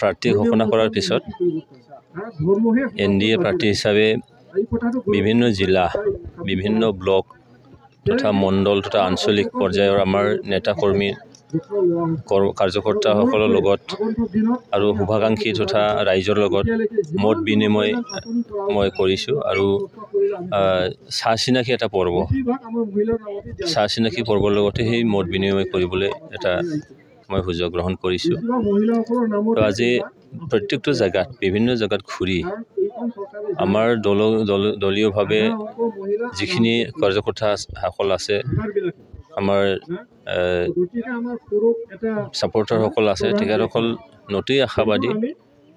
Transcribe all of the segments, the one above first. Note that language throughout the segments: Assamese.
প্ৰাৰ্থী ঘোষণা কৰাৰ পিছত NDA প্ৰাৰ্থী হিচাপে বিভিন্ন জিলা বিভিন্ন ব্লক তথা মণ্ডল তথা আঞ্চলিক পৰ্যায়ৰ আমাৰ নেতা কৰ্মী কাৰ্যকৰ্তাসকলৰ লগত আৰু শুভাকাংক্ষী তথা ৰাইজৰ লগত মত বিনিময় মই কৰিছোঁ আৰু চাহ-চিনাকি এটা পৰ্ব চাহ-চিনাকি পৰ্বৰ লগতে সেই মত বিনিময় কৰিবলৈ এটা মই সুযোগ গ্ৰহণ কৰিছোঁ তো আজি প্ৰত্যেকটো জায়গাত বিভিন্ন জায়গাত ঘূৰি আমাৰ দলীয়ভাৱে যিখিনি কাৰ্যকৰ্তাসকল আছে আমাৰ সাপোৰ্টাৰসকল আছে তেখেতসকল নতুন আশাবাদী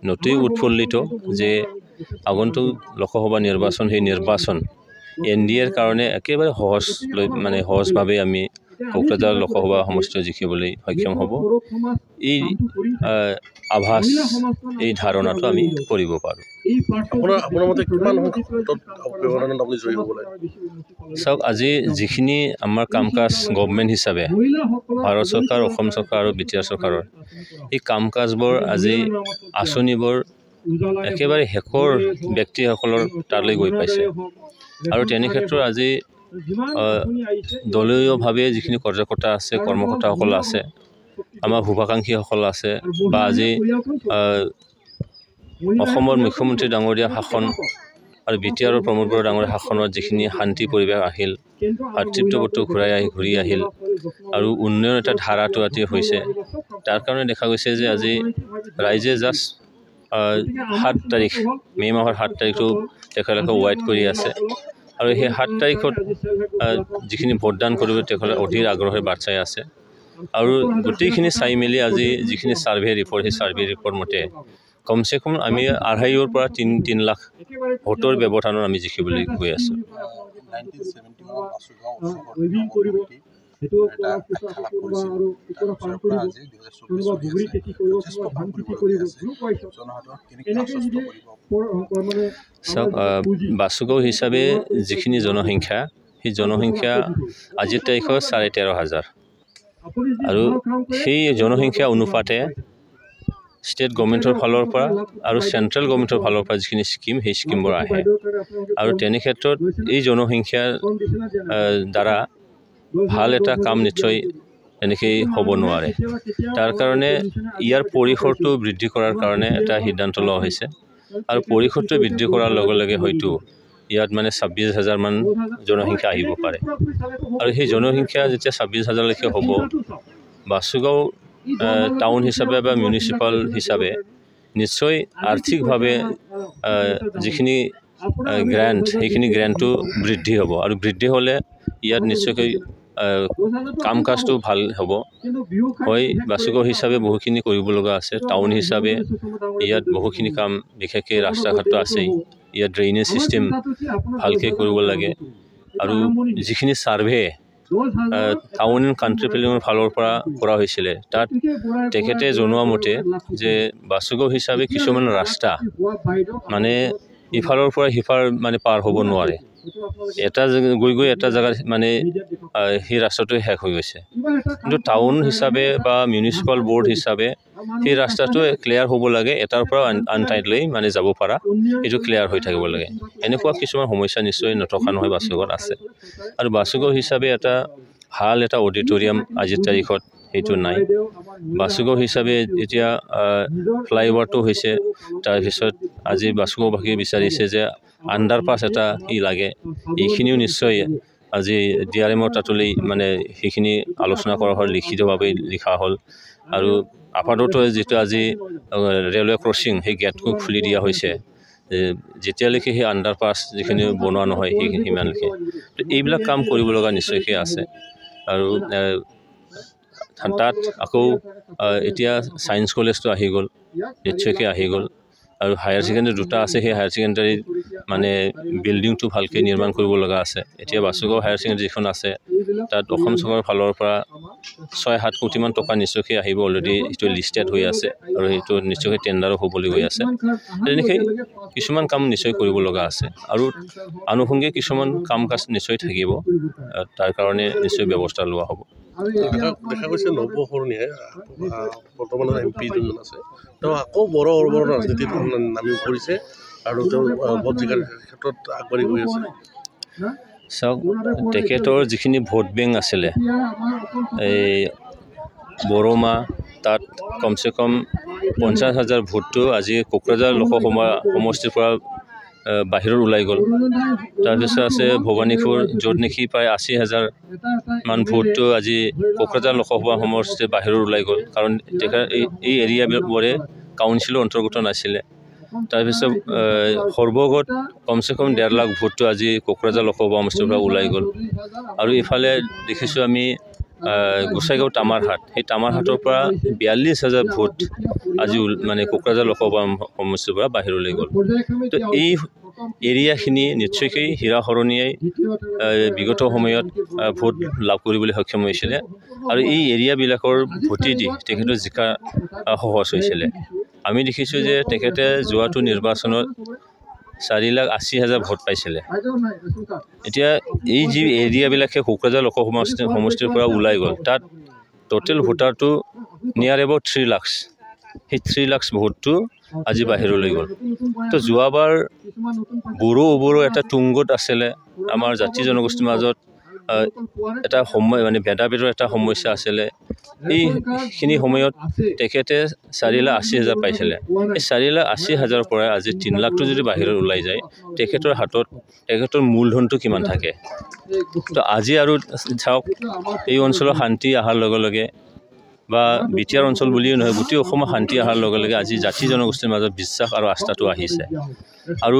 নতুন উৎফুল্লিত যে আগন্তুক লোকসভা নিৰ্বাচন সেই নিৰ্বাচন NDAৰ কাৰণে একেবাৰে সহজভাৱে আমি কোকৰাঝাৰ লোকসভা সমষ্টি জিকিবলৈ সক্ষম হ'ব এই আভাস এই ধাৰণাটো আমি কৰিব পাৰোঁ আপোনাৰ মতে কিমান ব্যৱধানত আপুনি জয়ী হ'ব লাগে চাওক আজি যিখিনি আমাৰ কাম-কাজ গভৰ্ণমেণ্ট হিচাপে ভাৰত চৰকাৰ অসম চৰকাৰ আৰু BTR চৰকাৰৰ এই কাম-কাজবোৰ আজি আঁচনিবোৰ একেবাৰে শেষৰ ব্যক্তিসকলৰ তালৈ গৈ পাইছে আৰু তেনে ক্ষেত্ৰত আজি দলীয়ভাৱে যিখিনি কাৰ্যকৰ্তা আছে কৰ্মকৰ্তাসকল আছে আমাৰ শুভাকাংক্ষীসকল আছে বা আজি অসমৰ মুখ্যমন্ত্ৰী ডাঙৰীয়া শাসন আৰু BTR প্ৰমোদ বড়ো ডাঙৰীয়া শাসনত যিখিনি শান্তি পৰিৱেশ আহিল ভাতৃত্ববোধটো ঘূৰি আহিল আৰু উন্নয়ন এটা ধাৰাটো আজি হৈছে তাৰ কাৰণে দেখা গৈছে যে আজি ৰাইজে জাষ্ট 7 তাৰিখ মে মাহৰ 7 তাৰিখটো তেখেতলোকে ৱাইট কৰি আছে আৰু সেই 7 তাৰিখত যিখিনি ভোটদান কৰিব তেখেতলোকে অধীৰ আগ্ৰহে বাট চাই আছে আৰু গোটেইখিনি চাই মেলি আজি যিখিনি সাৰ্ভে ৰিপৰ্ট সেই সাৰ্ভে ৰিপৰ্ট মতে কমসে কম আমি 2.5 পৰা 3 লাখ ভোটৰ ব্যৱধানত আমি জিকিবলৈ গৈ আছোঁ বাসুগাঁও হিচাপে যিখিনি জনসংখ্যা সেই জনসংখ্যা আজিৰ তাৰিখত 13,500 আৰু সেই জনসংখ্যা অনুপাতে ষ্টেট গভৰ্ণমেণ্টৰ ফালৰ পৰা আৰু চেণ্ট্ৰেল গভৰ্ণমেণ্টৰ ফালৰ পৰা যিখিনি স্কিম সেই স্কিমবোৰ আহে আৰু তেনে ক্ষেত্ৰত এই জনসংখ্যাৰ দ্বাৰা ভাল এটা কাম নিশ্চয় এনেকৈ হ'ব নোৱাৰে তাৰ কাৰণে ইয়াৰ পৰিসৰটো বৃদ্ধি কৰাৰ কাৰণে এটা সিদ্ধান্ত লোৱা হৈছে আৰু পৰিসৰটো বৃদ্ধি কৰাৰ লগে লগে হয়তো ইয়াত 26,000 মান জনসংখ্যা আহিব পাৰে আৰু সেই জনসংখ্যা যেতিয়া 26,000 লৈকে হ'ব বাসুগাঁও টাউন হিচাপে বা মিউনিচিপাল হিচাপে নিশ্চয় আৰ্থিকভাৱে যিখিনি গ্ৰেণ্ট সেইখিনি গ্ৰেণ্টটো বৃদ্ধি হ'ব আৰু বৃদ্ধি হ'লে ইয়াত নিশ্চয়কৈ কাম-কাজটো ভাল হ'ব হয় বাসুগাঁও হিচাপে বহুখিনি কৰিব লগা আছে টাউন হিচাপে ইয়াত বহুখিনি কাম বিশেষকৈ ৰাস্তা ঘাটটো আছেই ইয়াত ড্ৰেইনেজ চিষ্টেম ভালকৈ কৰিব লাগে আৰু যিখিনি সাৰ্ভে টাউন কাণ্ট্ৰি প্লেনৰ ফালৰ পৰা কৰা হৈছিলে তাত তেখেতে জনোৱা মতে যে বাসুগাঁও হিচাপে কিছুমান ৰাস্তা ইফালৰ পৰা সিফাৰ পাৰ হ'ব নোৱাৰে এটা গৈ এটা জায়গাত সেই ৰাস্তাটো শেষ হৈ গৈছে কিন্তু টাউন হিচাপে বা মিউনিচিপাল বোৰ্ড হিচাপে সেই ৰাস্তাটো ক্লিয়াৰ হ'ব লাগে এটাৰ পৰা আন ঠাইলৈ যাব পৰা এইটো ক্লিয়াৰ হৈ থাকিব লাগে এনেকুৱা কিছুমান সমস্যা নিশ্চয় নথকা নহয় বাসুগাঁৱত আছে আৰু বাসুগাঁও হিচাপে এটা ভাল এটা অডিটৰিয়াম আজিৰ তাৰিখত সেইটো নাই বাসুগাঁও হিচাপে এতিয়া ফ্লাইঅভাৰটো হৈছে তাৰপিছত আজি বাসুগাঁওবাসীয়ে বিচাৰিছে যে আণ্ডাৰপাছ এটা লাগে এইখিনিও নিশ্চয় আজি DRMৰ তাতলৈ সেইখিনি আলোচনা কৰা হ'ল লিখিতভাৱে লিখা হ'ল আৰু আপাততো যিটো আজি ৰেলৱে ক্ৰছিং সেই গেটটো খুলি দিয়া হৈছে যেতিয়ালৈকে সেই আণ্ডাৰপাছ যিখিনি বনোৱা নহয় সেইখিনি সিমানলৈকে তো এইবিলাক কাম কৰিব লগা নিশ্চয়কৈ আছে আৰু তাত আকৌ এতিয়া সায়েন্স কলেজটো আহি গ'ল নিশ্চয়কৈ আহি গ'ল আৰু হায়াৰ ছেকেণ্ডাৰী দুটা আছে সেই হায়াৰ ছেকেণ্ডাৰী বিল্ডিংটো ভালকৈ নিৰ্মাণ কৰিব লগা আছে এতিয়া বাসুগাঁও হায়াৰ ছেকেণ্ডাৰী যিখন আছে তাত অসম চৰকাৰৰ ফালৰ পৰা 6-7 কোটি মান টকা নিশ্চয়কৈ আহিব অলৰেডি এইটো লিষ্টেড হৈ আছে আৰু সেইটো নিশ্চয়কৈ টেণ্ডাৰো হ'বলৈ গৈ আছে তেনেকৈ কিছুমান কাম নিশ্চয় কৰিব লগা আছে আৰু আনুষংগিক কিছুমান কাম কাজ নিশ্চয় থাকিব তাৰ কাৰণে নিশ্চয় ব্যৱস্থা লোৱা হ'ব দেখা গৈছে নৱ শৰণীয়ে বৰ্তমানৰ MP যোনজন আছে তেওঁ আকৌ বড়ো সৰ্বৰ ৰাজনীতিত নামি পৰিছে আৰু তেওঁ ভোট জিকাৰ ক্ষেত্ৰত আগবাঢ়ি গৈ আছে। চাওক, তেখেতৰ যিখিনি ভোট বেংক আছিলে এই বড়োমা, তাত কমচে কম 50,000 ভোটটো আজি কোকৰাঝাৰ লোকসভা সমষ্টিৰ পৰা বাহিৰত ওলাই গ'ল। তাৰপিছত আছে ভৱানীপুৰ, য'ত নেকি প্ৰায় 80,000 মান ভোটটো আজি কোকৰাঝাৰ লোকসভা সমষ্টিৰ বাহিৰত ওলাই গ'ল, কাৰণ এই এৰিয়াবোৰে কাউন্সিলৰ অন্তৰ্গত নাছিলে। তাৰপিছত সৰ্বগত কমচে কম 1.5 লাখ ভোটটো আজি কোকৰাঝাৰ লোকসভা সমষ্টিৰ পৰা ওলাই গ'ল। আৰু ইফালে দেখিছোঁ আমি গোসাইগাঁও তামাৰহাট, সেই তামাৰহাটৰ পৰা 42,000 ভোট আজি মানে কোকৰাঝাৰ লোকসভা সমষ্টিৰ পৰা বাহিৰলৈ গ'ল। তো এই এৰিয়াখিনি নিশ্চয়কৈ হীৰা শৰণীয়াই বিগত সময়ত ভোট লাভ কৰিবলৈ সক্ষম হৈছিলে, আৰু এই এৰিয়াবিলাকৰ ভোটেদি তেখেতৰ জিকা সহজ হৈছিলে। আমি দেখিছোঁ যে তেখেতে যোৱাটো নিৰ্বাচনত 4,80,000 ভোট পাইছিলে। এতিয়া এই যি এৰিয়াবিলাকে কোকৰাঝাৰ লোকসভা সমষ্টিৰ পৰা ওলাই গ'ল, তাত টোটেল ভোটাৰটো নিয়াৰ এবাউট 3 লাখ। সেই 3 লাখ ভোটটো আজি বাহিৰলৈ গ'ল। তো যোৱাবাৰ বড়ো এটা তুংগত আছিলে, আমাৰ জাতি জনগোষ্ঠীৰ মাজত এটা মানে ভেদাভেদৰ এটা সমস্যা আছিলে। এইখিনি সময়ত তেখেতে 4,80,000 পাইছিলে। এই 4,80,000 পৰা আজি 3 লাখটো যদি বাহিৰত ওলাই যায়, তেখেতৰ মূলধনটো কিমান থাকে। তো আজি আৰু চাওক, এই অঞ্চলৰ শান্তি অহাৰ লগে লগে বা বিটিআৰ অঞ্চল বুলিও নহয়, গোটেই অসমত শান্তি অহাৰ লগে লগে আজি জাতি জনগোষ্ঠীৰ মাজত বিশ্বাস আৰু আস্থাটো আহিছে। আৰু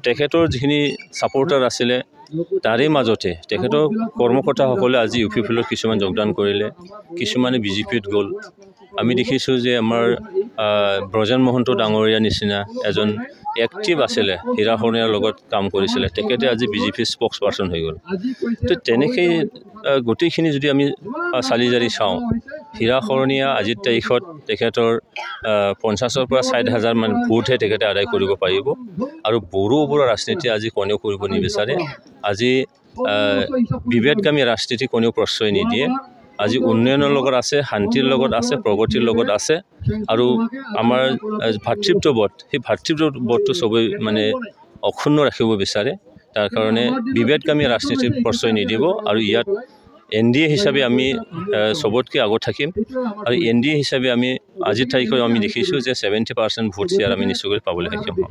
তেখেতৰ যিখিনি ছাপৰ্টাৰ আছিলে, তাৰে মাজতে তেখেতৰ কৰ্মকৰ্তাসকলে আজি ইউ পি পি এলত কিছুমান যোগদান কৰিলে, কিছুমানে বিজেপিত গ'ল। আমি দেখিছোঁ যে আমাৰ ব্ৰজেন মহন্ত ডাঙৰীয়া নিচিনা এজন এক্টিভ আছিলে, হীৰা শৰণীয়াৰ লগত কাম কৰিছিলে, তেখেতে আজি বিজেপিৰ স্পক্স পাৰ্চন হৈ গ'ল। তো তেনেকৈ গোটেইখিনি যদি আমি চালি জাৰি চাওঁ, হীৰা শৰণীয়া আজিৰ তাৰিখত তেখেতৰ 50,000 পৰা 60,000 মান ভোটহে তেখেতে আদায় কৰিব পাৰিব। আৰু বড়োবোৰৰ ৰাজনীতি আজি কোনেও কৰিব নিবিচাৰে। আজি বিভেদগামী ৰাজনীতি কোনেও প্ৰশ্ৰয় নিদিয়ে। আজি উন্নয়নৰ লগত আছে, শান্তিৰ লগত আছে, প্ৰগতিৰ লগত আছে। আৰু আমাৰ ভাতৃত্ববোধ, সেই ভাতৃত্ববোধটো চবেই মানে অক্ষুণ্ণ ৰাখিব বিচাৰে। তাৰ কাৰণে বিভেদগামী ৰাজনীতিৰ প্ৰশ্ৰয় নিদিব। আৰু ইয়াত NDA হিচাপে আমি চবতকৈ আগত থাকিম। আৰু NDA হিচাপে আমি আজিৰ তাৰিখত আমি দেখিছোঁ যে 70% ভোট শ্বেয়াৰ আমি নিশ্চয়কৈ পাবলৈ সক্ষম হ'ম।